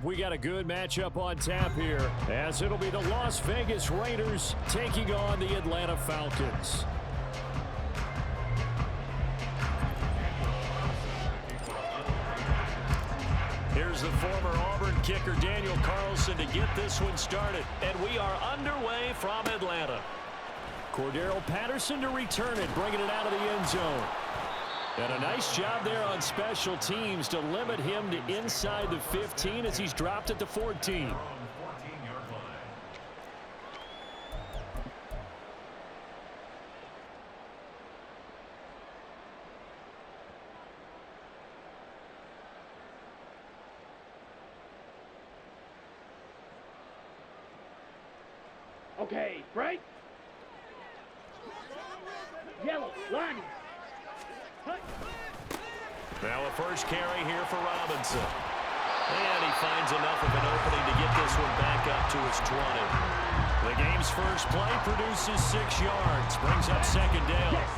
We got a good matchup on tap here, as it'll be the Las Vegas Raiders taking on the Atlanta Falcons. Here's the former Auburn kicker Daniel Carlson to get this one started. And we are underway from Atlanta. Cordero Patterson to return it, bringing it out of the end zone. And a nice job there on special teams to limit him to inside the 15 as he's dropped at the 14. Okay, break. Yellow, line. Now a first carry here for Robinson. And he finds enough of an opening to get this one back up to his 20. The game's first play produces 6 yards. Brings up second down. Yes.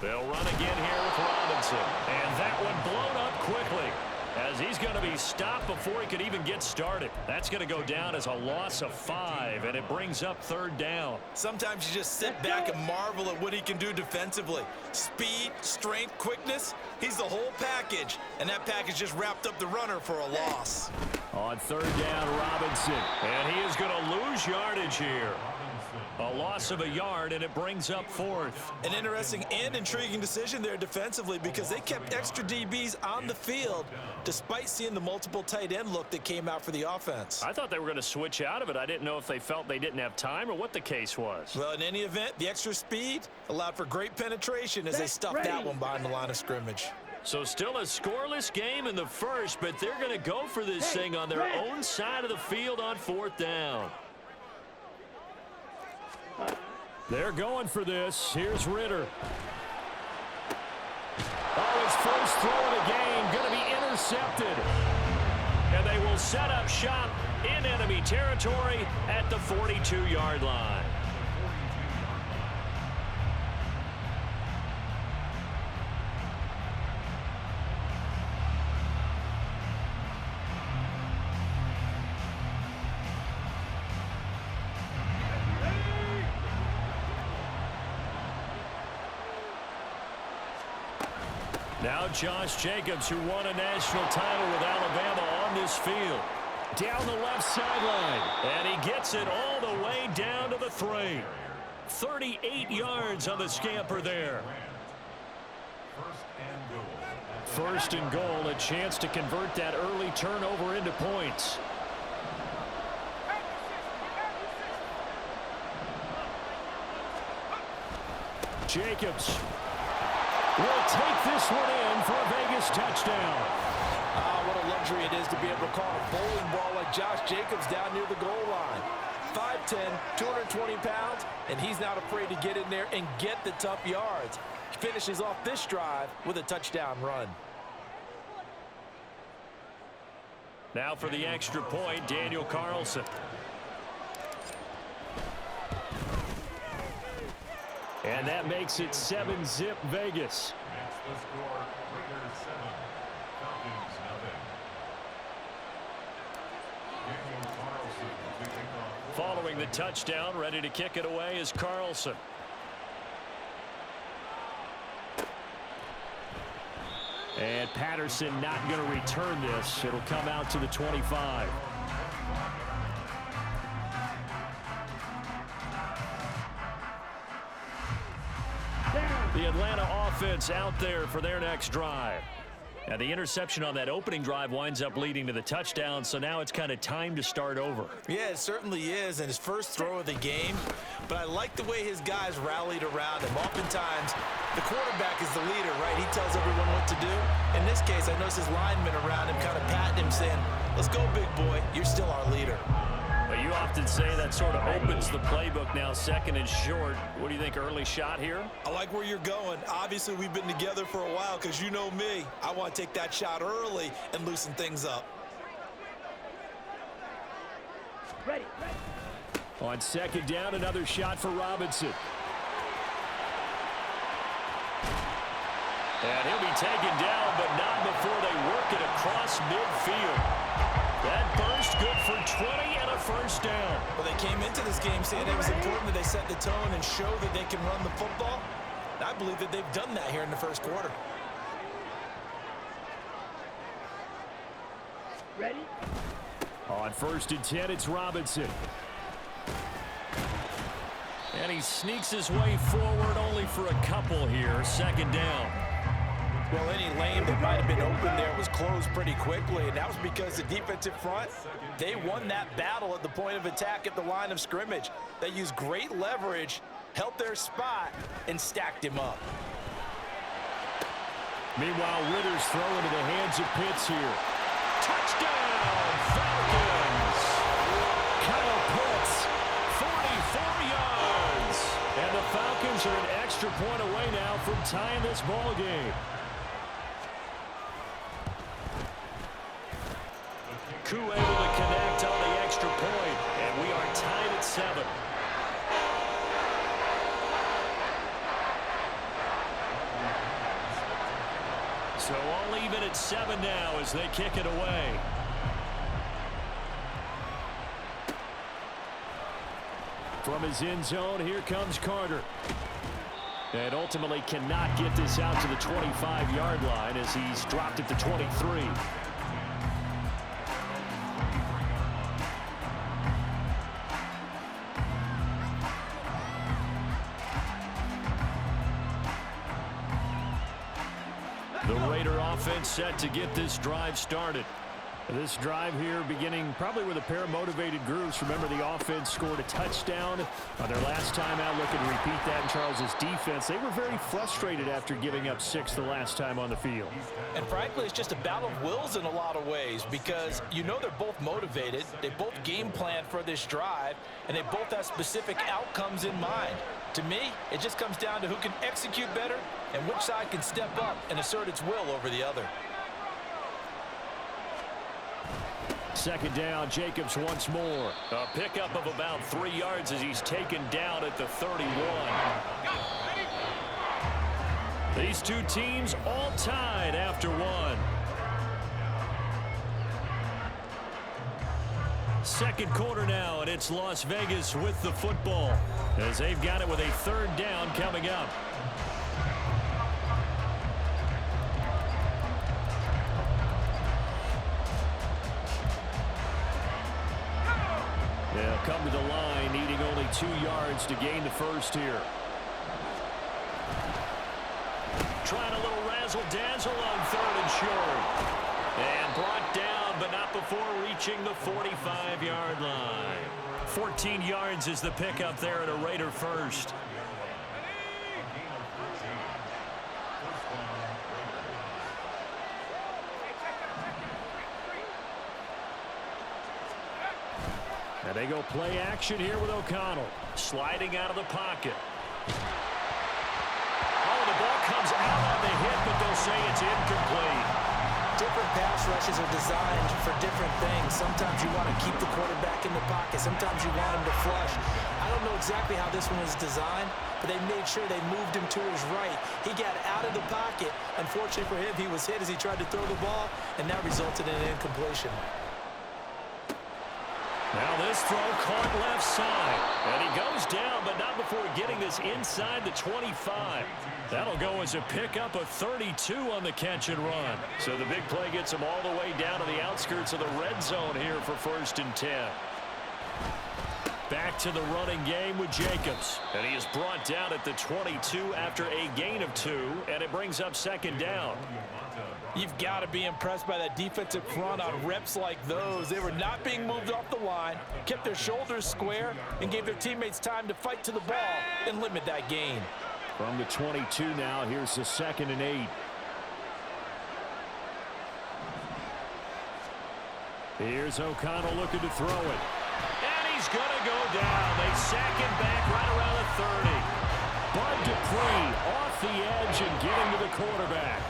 They'll run again here with Robinson. And that one blown up quickly, as he's going to be stopped before he could even get started. That's going to go down as a loss of 5, and it brings up third down. Sometimes you just sit back and marvel at what he can do defensively. Speed, strength, quickness, he's the whole package. And that package just wrapped up the runner for a loss. On third down, Robinson. And he is going to lose yardage here. A loss of a yard, and it brings up fourth. An interesting and intriguing decision there defensively, because they kept extra DBs on the field despite seeing the multiple tight end look that came out for the offense. I thought they were going to switch out of it. I didn't know if they felt they didn't have time or what the case was. Well, in any event, the extra speed allowed for great penetration as they stuffed that one behind the line of scrimmage. So still a scoreless game in the first, but they're going to go for this thing on their own side of the field on fourth down. They're going for this. Here's Ritter. Oh, his first throw of the game going to be intercepted. And they will set up shop in enemy territory at the 42-yard line. Now Josh Jacobs, who won a national title with Alabama, on this field. Down the left sideline. And he gets it all the way down to the 3. 38 yards on the scamper there. First and goal, a chance to convert that early turnover into points. Jacobs will take this one in for a Vegas touchdown. What a luxury it is to be able to call a bowling ball like Josh Jacobs down near the goal line. 5'10", 220 pounds, and he's not afraid to get in there and get the tough yards. He finishes off this drive with a touchdown run. Now for the extra point, Daniel Carlson. And that makes it 7-zip Vegas. Following the touchdown, ready to kick it away is Carlson. And Patterson not going to return this. It'll come out to the 25. The Atlanta offense out there for their next drive. Now the interception on that opening drive winds up leading to the touchdown, so now it's kind of time to start over. Yeah, it certainly is, and his first throw of the game. But I like the way his guys rallied around him. Oftentimes, the quarterback is the leader, right? He tells everyone what to do. In this case, I noticed his linemen around him kind of patting him, saying, "Let's go, big boy. You're still our leader." Well, you often say that sort of opens the playbook now, second and short. What do you think, early shot here? I like where you're going. Obviously, we've been together for a while because you know me. I want to take that shot early and loosen things up. Ready. On second down, another shot for Robinson. And he'll be taken down, but not before they work it across midfield. That burst good for 20 and a first down. Well, they came into this game saying it was important that they set the tone and show that they can run the football. And I believe that they've done that here in the first quarter. Ready? On 1st and 10, it's Robinson. And he sneaks his way forward only for a couple here. 2nd down. Well, any lane that might have been open there was closed pretty quickly, and that was because the defensive front, they won that battle at the point of attack at the line of scrimmage. They used great leverage, held their spot, and stacked him up. Meanwhile, Ritter's throw into the hands of Pitts here. Touchdown, Falcons! Kyle Pitts, 44 yards. And the Falcons are an extra point away now from tying this ball game. Koo able to connect on the extra point, and we are tied at 7. So all even at 7 now as they kick it away. From his end zone, here comes Carter. And ultimately cannot get this out to the 25-yard line as he's dropped at the 23. The Raider offense set to get this drive started. This drive here beginning probably with a pair of motivated groups. Remember, the offense scored a touchdown on their last time out. Looking to repeat that in Charles's defense. They were very frustrated after giving up 6 the last time on the field. And frankly, it's just a battle of wills in a lot of ways because you know they're both motivated. They both game plan for this drive, and they both have specific outcomes in mind. To me, it just comes down to who can execute better and which side can step up and assert its will over the other. 2nd down, Jacobs once more. A pickup of about 3 yards as he's taken down at the 31. These two teams all tied after 1. 2nd quarter now, and it's Las Vegas with the football as they've got it with a 3rd down coming up. They'll come to the line, needing only 2 yards to gain the first here. Trying a little razzle-dazzle on 3rd and short. And brought down, but not before reaching the 45-yard line. 14 yards is the pickup there at a Raider first. And they go play action here with O'Connell. Sliding out of the pocket. Oh, the ball comes out on the hit, but they'll say it's incomplete. Different pass rushes are designed for different things. Sometimes you want to keep the quarterback in the pocket. Sometimes you want him to flush. I don't know exactly how this one was designed, but they made sure they moved him to his right. He got out of the pocket. Unfortunately for him, he was hit as he tried to throw the ball, and that resulted in an incompletion. Now this throw caught left side. And he goes down, but not before getting this inside the 25. That'll go as a pickup of 32 on the catch and run. So the big play gets him all the way down to the outskirts of the red zone here for 1st and 10. Back to the running game with Jacobs. And he is brought down at the 22 after a gain of 2. And it brings up 2nd down. You've got to be impressed by that defensive front on reps like those. They were not being moved off the line, kept their shoulders square, and gave their teammates time to fight to the ball and limit that gain. From the 22 now, here's the 2nd and 8. Here's O'Connell looking to throw it. And he's going to go down. They sack him back right around the 30. Bud Dupree off the edge and getting to the quarterback.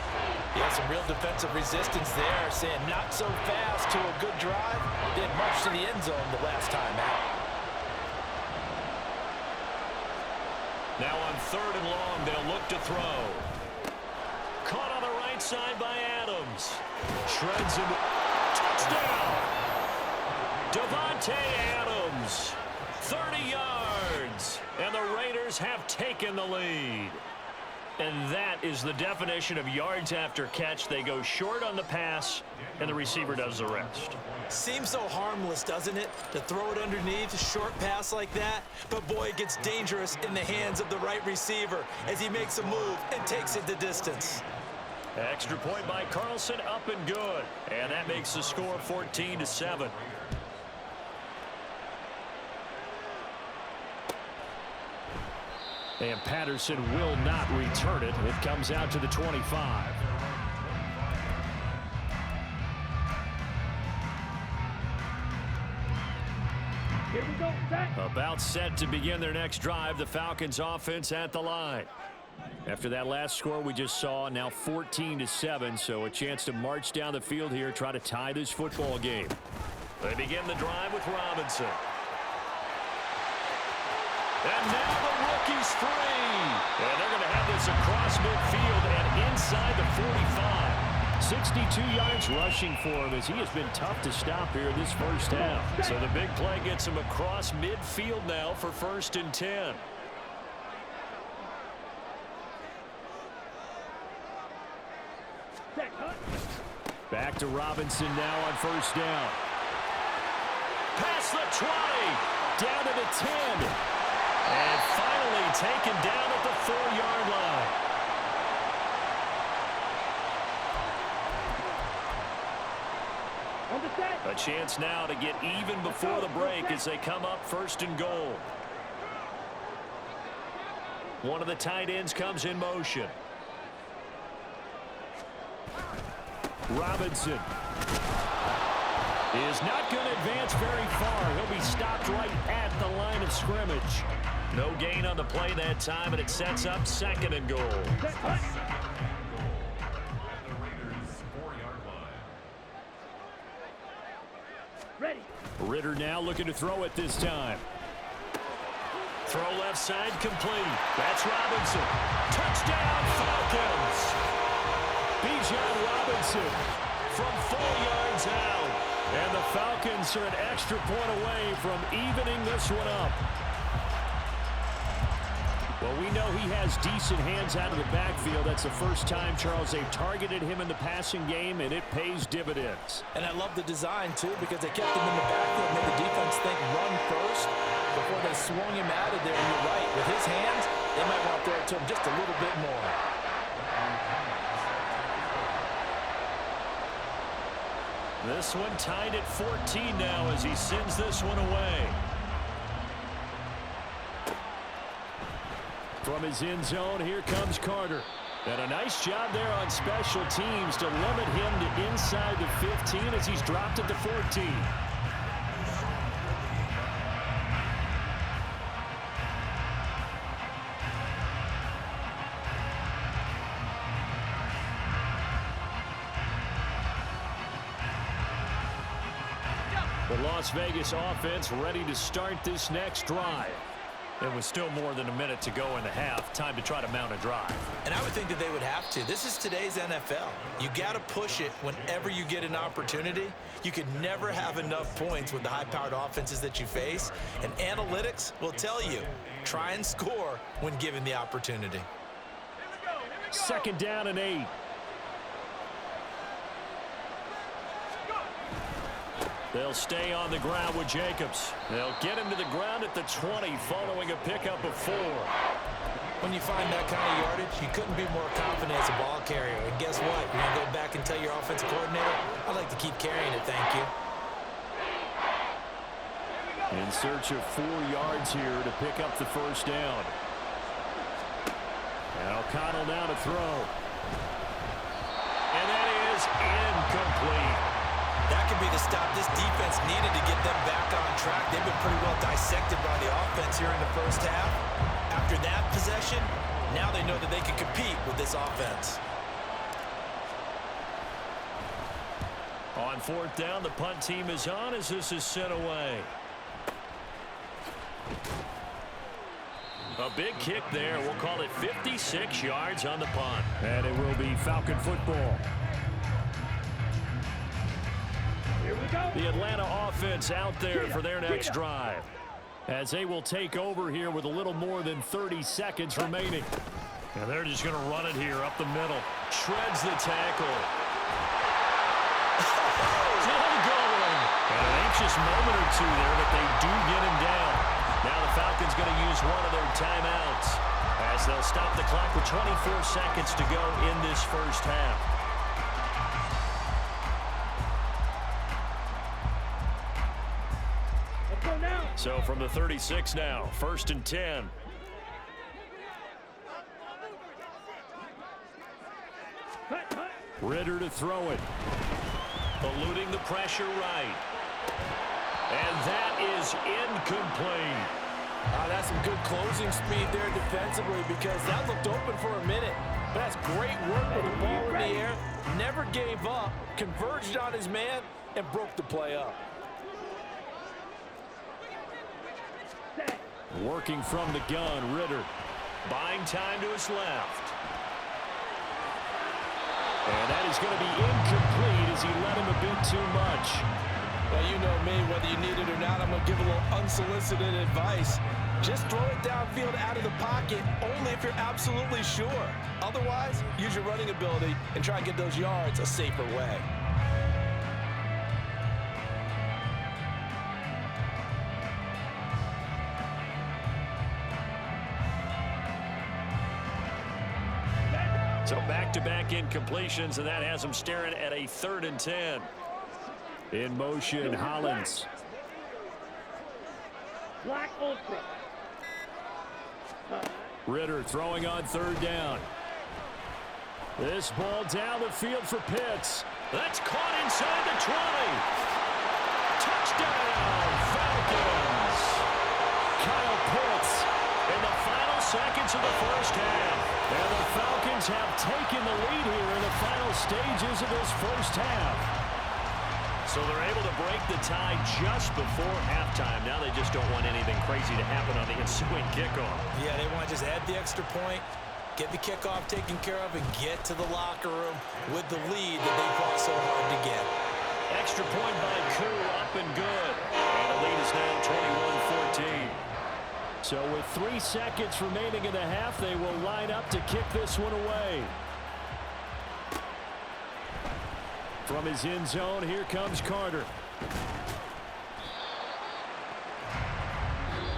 Yeah, some real defensive resistance there, saying not so fast to a good drive. Did much to the end zone the last time out. Now on 3rd and long, they'll look to throw. Caught side by Adams. Shreds him. Touchdown! Davante Adams. 30 yards. And the Raiders have taken the lead. And that is the definition of yards after catch. They go short on the pass, and the receiver does the rest. Seems so harmless, doesn't it, to throw it underneath, a short pass like that? But, boy, it gets dangerous in the hands of the right receiver as he makes a move and takes it the distance. Extra point by Carlson, up and good. And that makes the score 14-7. And Patterson will not return it. It comes out to the 25. Here we go, set. About set to begin their next drive. The Falcons offense at the line. After that last score we just saw, now 14-7, so a chance to march down the field here, try to tie this football game. They begin the drive with Robinson. And now the rookie's free. And they're going to have this across midfield and inside the 45. 62 yards rushing for him as he has been tough to stop here in this first half. So the big play gets him across midfield now for 1st and 10. Back to Robinson now on 1st down. Past the 20. Down to the 10. And finally taken down at the 4-yard line. On the set. A chance now to get even before the break as they come up 1st and goal. One of the tight ends comes in motion. Robinson is not going to advance very far. He'll be stopped right at the line of scrimmage. No gain on the play that time, and it sets up 2nd and goal. Ready. Ritter now looking to throw it this time. Throw left side complete. That's Robinson. Touchdown Falcons. Bijan Robinson from 4 yards out. And the Falcons are an extra point away from evening this one up. Well, we know he has decent hands out of the backfield. That's the first time, Charles, they've targeted him in the passing game, and it pays dividends. And I love the design, too, because they kept him in the backfield, made the defense think run first before they swung him out of there. And you're right, with his hands, they might want to throw it to him just a little bit more. This one tied at 14 now as he sends this one away. From his end zone, here comes Carter. And a nice job there on special teams to limit him to inside the 15 as he's dropped at the 14. The Las Vegas offense ready to start this next drive. It was still more than a minute to go in the half. Time to try to mount a drive. And I would think that they would have to. This is today's NFL. You got to push it whenever you get an opportunity. You could never have enough points with the high-powered offenses that you face. And analytics will tell you, try and score when given the opportunity. 2nd down and 8. They'll stay on the ground with Jacobs. They'll get him to the ground at the 20 following a pickup of 4. When you find that kind of yardage, you couldn't be more confident as a ball carrier. And guess what? You're going to go back and tell your offensive coordinator, I'd like to keep carrying it, thank you. In search of 4 yards here to pick up the 1st down. And O'Connell now to throw. And that is incomplete. That could be the stop this defense needed to get them back on track. They've been pretty well dissected by the offense here in the first half. After that possession, now they know that they can compete with this offense. On 4th down, the punt team is on as this is sent away. A big kick there. We'll call it 56 yards on the punt. And it will be Falcon football. Here we go. The Atlanta offense out there for their next drive, as they will take over here with a little more than 30 seconds remaining. And they're just going to run it here up the middle. Shreds the tackle. Still going. And an anxious moment or two there, but they do get him down. Now the Falcons going to use one of their timeouts as they'll stop the clock with 24 seconds to go in this first half. Let's go now. So from the 36 now, 1st and 10. Ritter to throw it. Eluding the pressure right. And that is incomplete. That's some good closing speed there defensively, because that looked open for a minute. But that's great work with the ball in the air. Never gave up, converged on his man, and broke the play up. Working from the gun, Ritter. Buying time to his left. And that is going to be incomplete as he let him a bit too much. Well, you know me, whether you need it or not, I'm going to give a little unsolicited advice. Just throw it downfield out of the pocket, only if you're absolutely sure. Otherwise, use your running ability and try and get those yards a safer way. So back-to-back incompletions, and that has them staring at a 3rd and 10. In motion, Hollins. Black Ultra. Ritter throwing on 3rd down. This ball down the field for Pitts. That's caught inside the 20. Touchdown, Falcons. Kyle Pitts in the final seconds of the first half. And the Falcons have taken the lead here in the final stages of this first half. So they're able to break the tie just before halftime. Now they just don't want anything crazy to happen on the ensuing kickoff. Yeah, they want to just add the extra point, get the kickoff taken care of, and get to the locker room with the lead that they fought so hard to get. Extra point by Koo, up and good. And the lead is now 21-14. So with 3 seconds remaining in the half, they will line up to kick this one away. From his end zone, here comes Carter.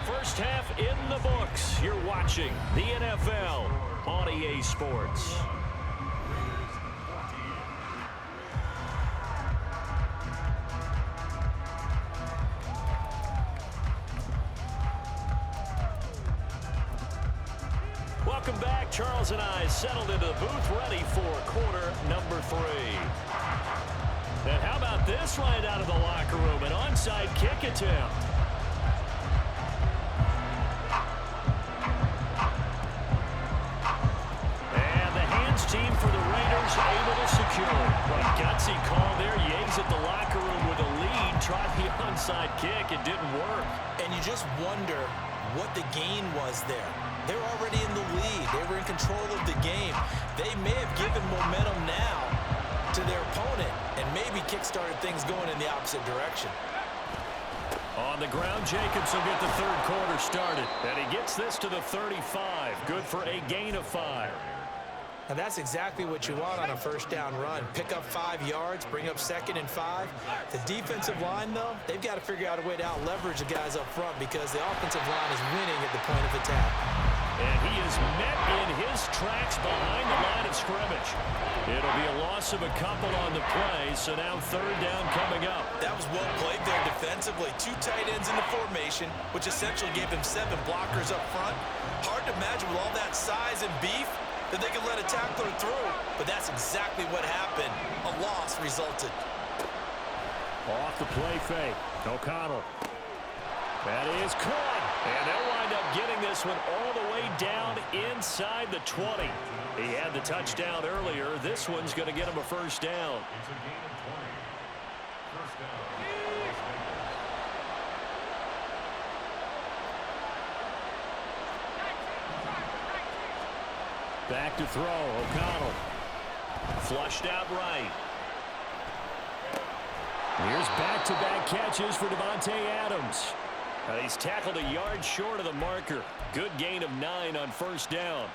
First half in the books. You're watching the NFL on EA Sports. Welcome back. Charles and I settled into the booth, ready for quarter number 3. And how about this right out of the locker room? An onside kick attempt. And the hands team for the Raiders able to secure it. But gutsy call there. Yates at the locker room with a lead. Tried the onside kick. It didn't work. And you just wonder what the gain was there. They're already in the lead. They were in control of the game. They may have given momentum now to their opponent and maybe kick-started things going in the opposite direction. On the ground, Jacobs will get the 3rd quarter started. And he gets this to the 35. Good for a gain of 5. And that's exactly what you want on a first down run. Pick up 5 yards, bring up 2nd and 5. The defensive line, though, they've got to figure out a way to out-leverage the guys up front because the offensive line is winning at the point of attack. And he is met in his tracks behind the line of scrimmage. It'll be a loss of a couple on the play, so now 3rd down coming up. That was well played there defensively. 2 tight ends in the formation, which essentially gave him 7 blockers up front. Hard to imagine with all that size and beef that they could let a tackler through, but that's exactly what happened. A loss resulted. Off the play fake. O'Connell. That is caught. And they'll wind up getting this one all the way down inside the 20. He had the touchdown earlier. This one's going to get him a first down. Back to throw. O'Connell. Flushed out right. Here's back-to-back catches for Davante Adams. He's tackled a yard short of the marker. Good gain of 9 on first down.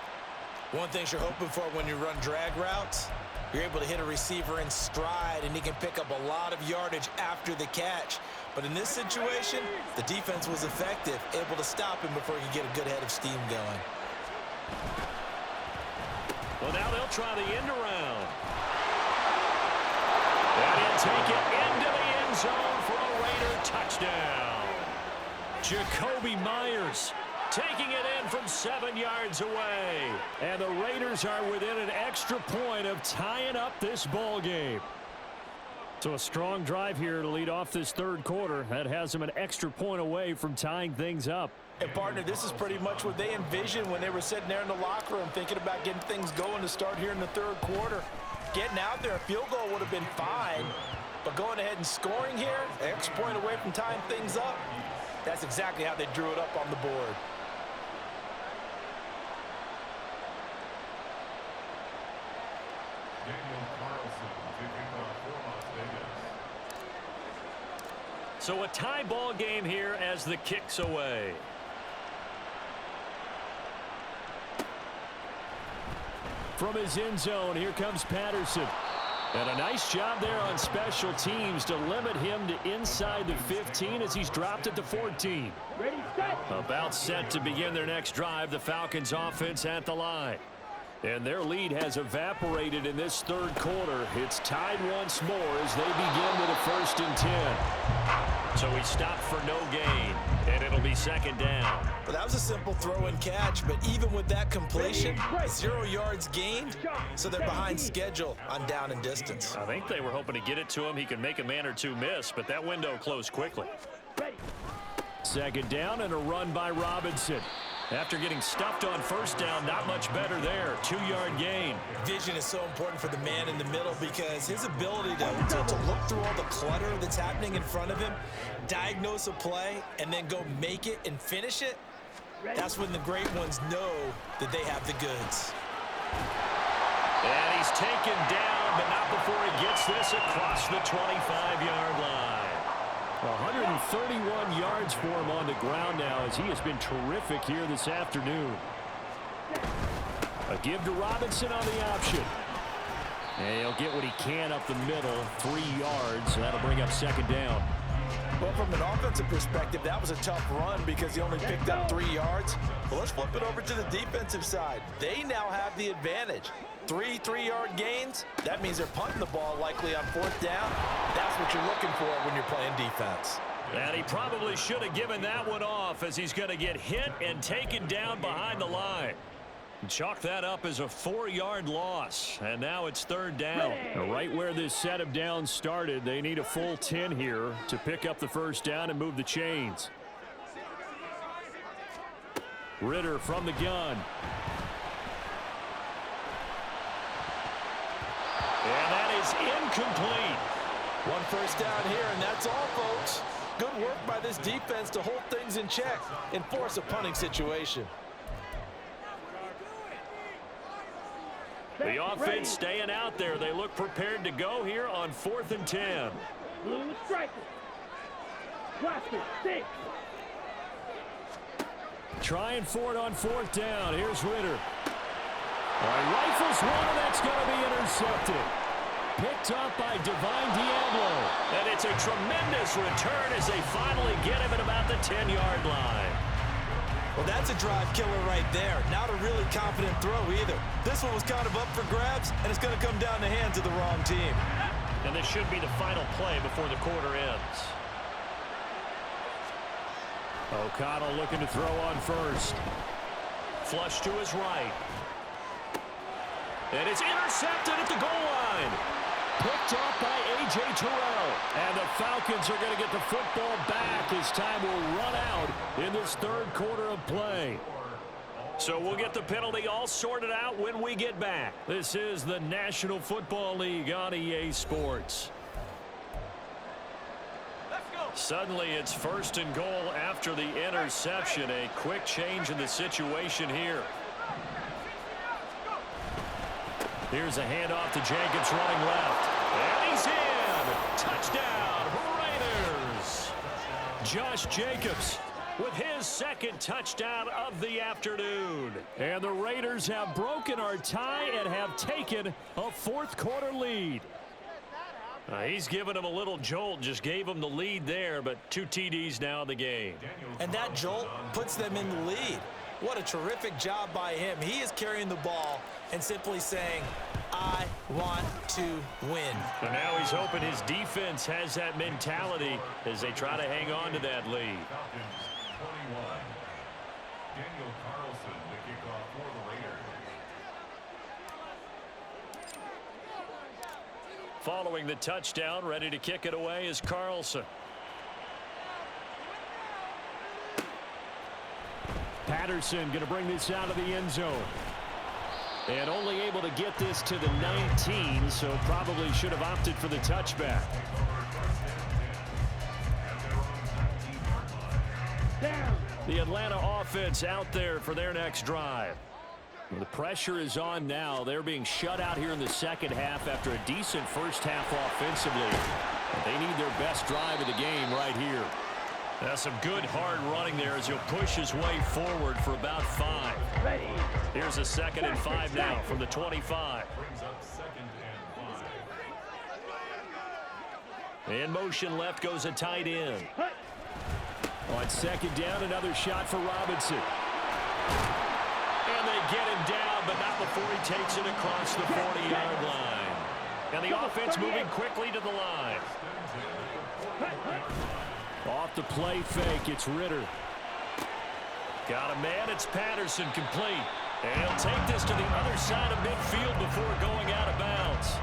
One thing you're hoping for when you run drag routes, you're able to hit a receiver in stride, and he can pick up a lot of yardage after the catch. But in this situation, the defense was effective, able to stop him before he could get a good head of steam going. Well, now they'll try the end around. And he'll take it into the end zone for a Raider touchdown. Jacoby Myers taking it in from 7 yards away. And the Raiders are within an extra point of tying up this ball game. So a strong drive here to lead off this third quarter. That has them an extra point away from tying things up. And, partner, this is pretty much what they envisioned when they were sitting there in the locker room thinking about getting things going to start here in the third quarter. Getting out there, a field goal would have been fine. But going ahead and scoring here, an extra point away from tying things up, that's exactly how they drew it up on the board. So a tie ball game here as the kick's away. From his end zone, here comes Patterson. And a nice job there on special teams to limit him to inside the 15 as he's dropped at the 14. Ready, set. About set to begin their next drive, the Falcons offense at the line. And their lead has evaporated in this third quarter. It's tied once more as they begin with a 1st and 10. So he stopped for no gain, and it'll be 2nd down. Well, that was a simple throw and catch, but even with that completion, 0 yards gained, so they're behind schedule on down and distance. I think they were hoping to get it to him. He could make a man or two miss, but that window closed quickly. 2nd down and a run by Robinson. After getting stuffed on 1st down, not much better there. 2-yard gain. Vision is so important for the man in the middle because his ability to look through all the clutter that's happening in front of him, diagnose a play, and then go make it and finish it, that's when the great ones know that they have the goods. And he's taken down, but not before he gets this across the 25-yard line. 131 yards for him on the ground now as he has been terrific here this afternoon. A give to Robinson on the option. And he'll get what he can up the middle, 3 yards. That'll bring up 2nd down. Well, from an offensive perspective, that was a tough run because he only picked up 3 yards. Well, let's flip it over to the defensive side. They now have the advantage. 3 3-yard gains, that means they're punting the ball likely on 4th down. That's what you're looking for when you're playing defense. And he probably should have given that one off as he's going to get hit and taken down behind the line. Chalk that up as a 4-yard loss. And now it's 3rd down. Right where this set of downs started, they need a full 10 here to pick up the 1st down and move the chains. Ritter from the gun. And that is incomplete. 1 first down here, and that's all, folks. Good work by this defense to hold things in check and force a punting situation. The offense staying out there. They look prepared to go here on 4th and 10. Blue striker. Cluster, 6. Trying for it on 4th down. Here's Ritter. Rifles one, and that's going to be intercepted. Picked up by Divine Diablo. And it's a tremendous return as they finally get him at about the 10-yard line. Well, that's a drive killer right there. Not a really confident throw either. This one was kind of up for grabs, and it's going to come down the hands of the wrong team. And this should be the final play before the quarter ends. O'Connell looking to throw on 1st. Flush to his right. And it's intercepted at the goal line. Picked up by A.J. Terrell. And the Falcons are going to get the football back as time will run out in this 3rd quarter of play. So we'll get the penalty all sorted out when we get back. This is the National Football League on EA Sports. Suddenly it's 1st and goal after the interception. A quick change in the situation here. Here's a handoff to Jacobs running left. And he's in. Touchdown, Raiders. Josh Jacobs with his second touchdown of the afternoon. And the Raiders have broken our tie and have taken a fourth-quarter lead. He's given him a little jolt, just gave him the lead there, but 2 TDs now in the game. And that jolt puts them in the lead. What a terrific job by him. He is carrying the ball and simply saying, I want to win. And now he's hoping his defense has that mentality as they try to hang on to that lead. Following the touchdown, ready to kick it away is Carlson. Patterson going to bring this out of the end zone. And only able to get this to the 19, so probably should have opted for the touchback. Down. The Atlanta offense out there for their next drive. The pressure is on now. They're being shut out here in the second half after a decent first half offensively. They need their best drive of the game right here. That's some good hard running there as he'll push his way forward for about 5. Ready. Here's a 2nd and 5 now from the 25. In motion left goes a tight end. On 2nd down, another shot for Robinson. And they get him down, but not before he takes it across the 40-yard line. And the offense moving quickly to the line. Off the play fake, it's Ritter. Got a man, it's Patterson, complete. And he'll take this to the other side of midfield before going out of bounds.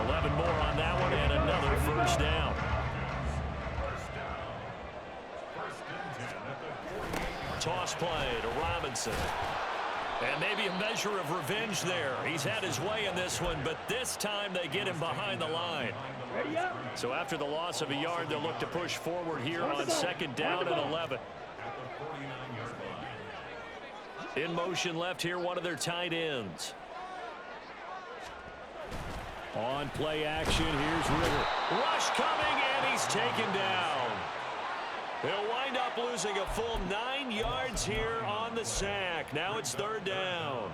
11 more on that one and another first down. Toss play to Robinson. And maybe a measure of revenge there. He's had his way in this one, but this time they get him behind the line. So after the loss of a yard, they'll look to push forward here on 2nd down and 11. In motion left here, one of their tight ends. On play action, here's Ritter. Rush coming, and he's taken down. He'll wind up losing a full 9 yards here on the sack. Now it's 3rd down.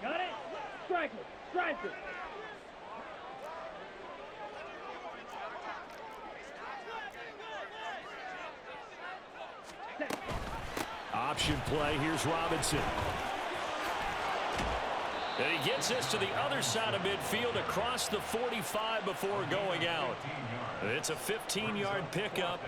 Got it. Strike it. Strike it. Option play. Here's Robinson. And he gets this to the other side of midfield across the 45 before going out. It's a 15-yard pickup,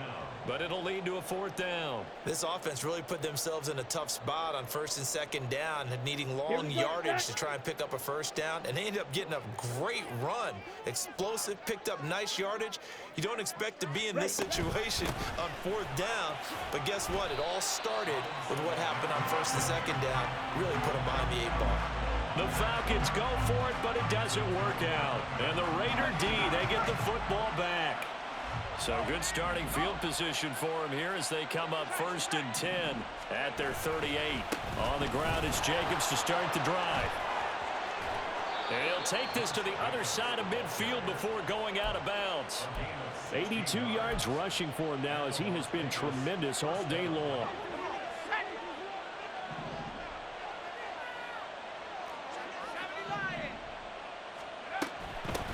but it'll lead to a 4th down. This offense really put themselves in a tough spot on 1st and 2nd down, needing long yardage to try and pick up a first down, and they ended up getting a great run. Explosive, picked up nice yardage. You don't expect to be in this situation on 4th down, but guess what? It all started with what happened on 1st and 2nd down. Really put them behind the 8 ball. The Falcons go for it, but it doesn't work out. And the Raider D, they get the football back. So good starting field position for them here as they come up 1st and 10 at their 38. On the ground, it's Jacobs to start the drive. And he'll take this to the other side of midfield before going out of bounds. 82 yards rushing for him now as he has been tremendous all day long.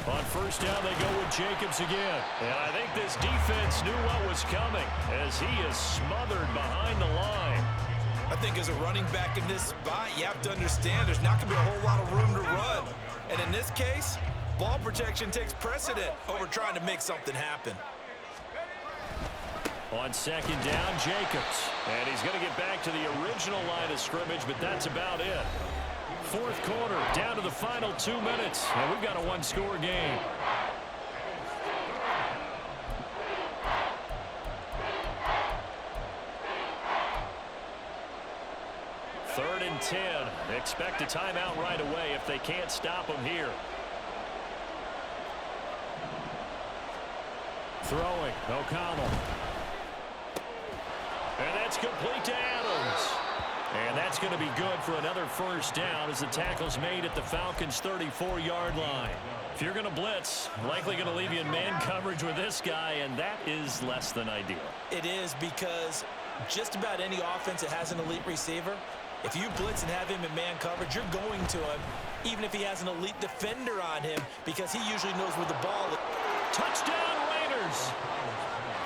On 1st down, they go with Jacobs again. And I think this defense knew what was coming as he is smothered behind the line. I think as a running back in this spot, you have to understand there's not going to be a whole lot of room to run. And in this case, ball protection takes precedent over trying to make something happen. On 2nd down, Jacobs. And he's going to get back to the original line of scrimmage, but that's about it. 4th quarter, down to the final 2 minutes, and we've got a 1-score game. Third and 10. Expect a timeout right away if they can't stop them here. Throwing, O'Connell. And that's complete to Adams. And that's going to be good for another first down as the tackle's made at the Falcons' 34-yard line. If you're going to blitz, likely going to leave you in man coverage with this guy, and that is less than ideal. It is, because just about any offense that has an elite receiver, if you blitz and have him in man coverage, you're going to him, even if he has an elite defender on him, because he usually knows where the ball is. Touchdown Raiders!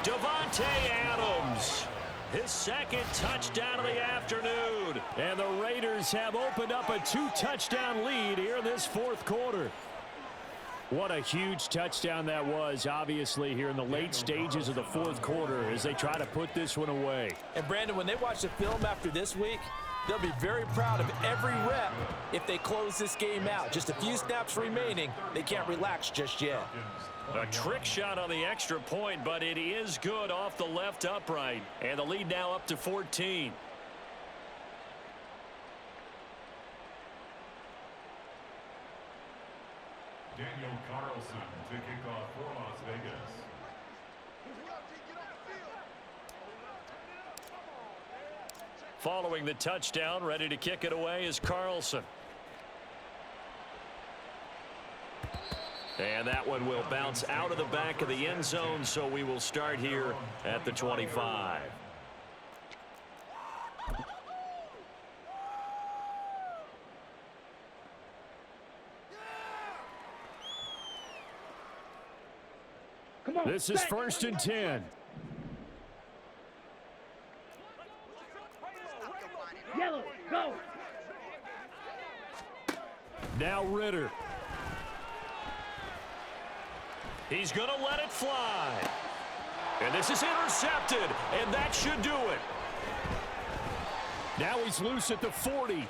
Davante Adams. His second touchdown of the afternoon. And the Raiders have opened up a 2-touchdown lead here in this fourth quarter. What a huge touchdown that was, obviously, here in the late stages of the fourth quarter as they try to put this one away. And, Brandon, when they watch the film after this week, they'll be very proud of every rep if they close this game out. Just a few snaps remaining. They can't relax just yet. A trick shot on the extra point, but it is good off the left upright. And the lead now up to 14. Daniel Carlson to kick off for Las Vegas. Following the touchdown, ready to kick it away is Carlson. And that one will bounce out of the back of the end zone, so we will start here at the 25. Come on, This is back. 1st and 10. Yellow, go. Now Ritter. He's going to let it fly. And this is intercepted, and that should do it. Now he's loose at the 40.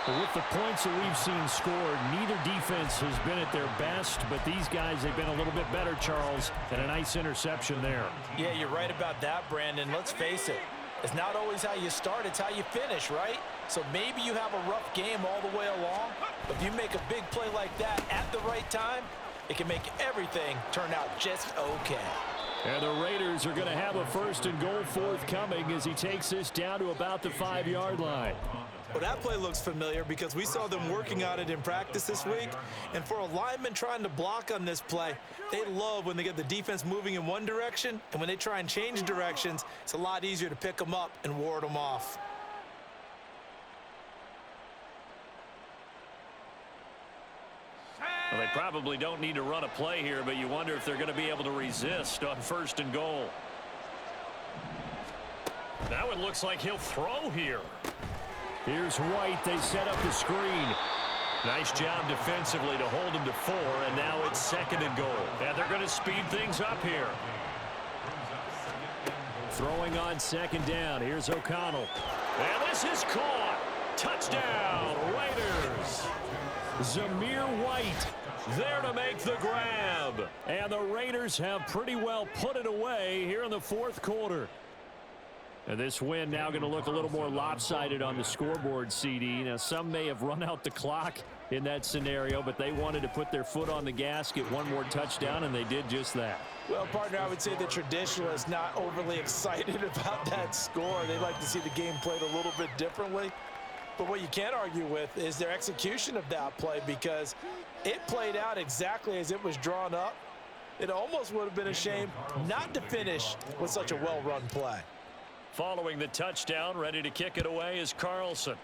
With the points that we've seen scored, neither defense has been at their best, but these guys, they've been a little bit better, Charles, and a nice interception there. Yeah, you're right about that, Brandon. Let's face it. It's not always how you start, it's how you finish, right? So maybe you have a rough game all the way along, but if you make a big play like that at the right time, it can make everything turn out just okay. And the Raiders are going to have a 1st and goal forthcoming as he takes this down to about the 5-yard line. Well, that play looks familiar because we saw them working on it in practice this week. And for a lineman trying to block on this play, they love when they get the defense moving in one direction. And when they try and change directions, it's a lot easier to pick them up and ward them off. Well, they probably don't need to run a play here, but you wonder if they're going to be able to resist on 1st and goal. Now it looks like he'll throw here. Here's White. They set up the screen. Nice job defensively to hold him to 4, and now it's 2nd and goal. And they're going to speed things up here. Throwing on 2nd down. Here's O'Connell. And this is caught. Touchdown, Raiders. Zamir White there to make the grab. And the Raiders have pretty well put it away here in the 4th quarter. And this win now going to look a little more lopsided on the scoreboard, CD. Now, some may have run out the clock in that scenario, but they wanted to put their foot on the gas, get one more touchdown, and they did just that. Well, partner, I would say the traditionalists not overly excited about that score. They like to see the game played a little bit differently. But what you can't argue with is their execution of that play, because it played out exactly as it was drawn up. It almost would have been a shame not to finish with such a well-run play. Following the touchdown, ready to kick it away is Carlson.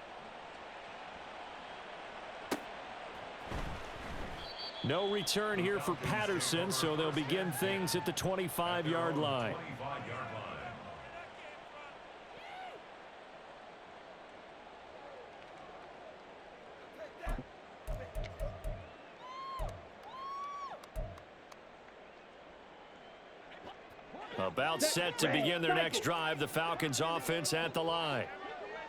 No return here for Patterson, so they'll begin things at the 25-yard line. About set to begin their next drive. The Falcons offense at the line.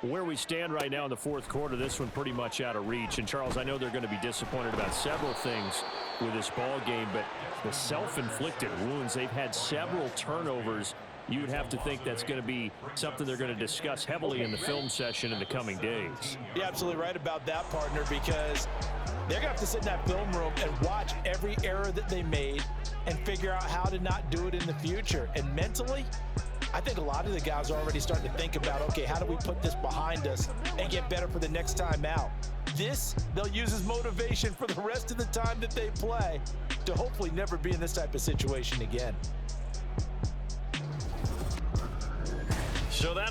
Where we stand right now in the 4th quarter, this one pretty much out of reach. And, Charles, I know they're going to be disappointed about several things with this ball game, but the self-inflicted wounds, they've had several turnovers. You'd have to think that's going to be something they're going to discuss heavily in the film session in the coming days. You're absolutely right about that, partner, because they're going to have to sit in that film room and watch every error that they made and figure out how to not do it in the future. And mentally, I think a lot of the guys are already starting to think about, okay, how do we put this behind us and get better for the next time out? This, they'll use as motivation for the rest of the time that they play to hopefully never be in this type of situation again. So that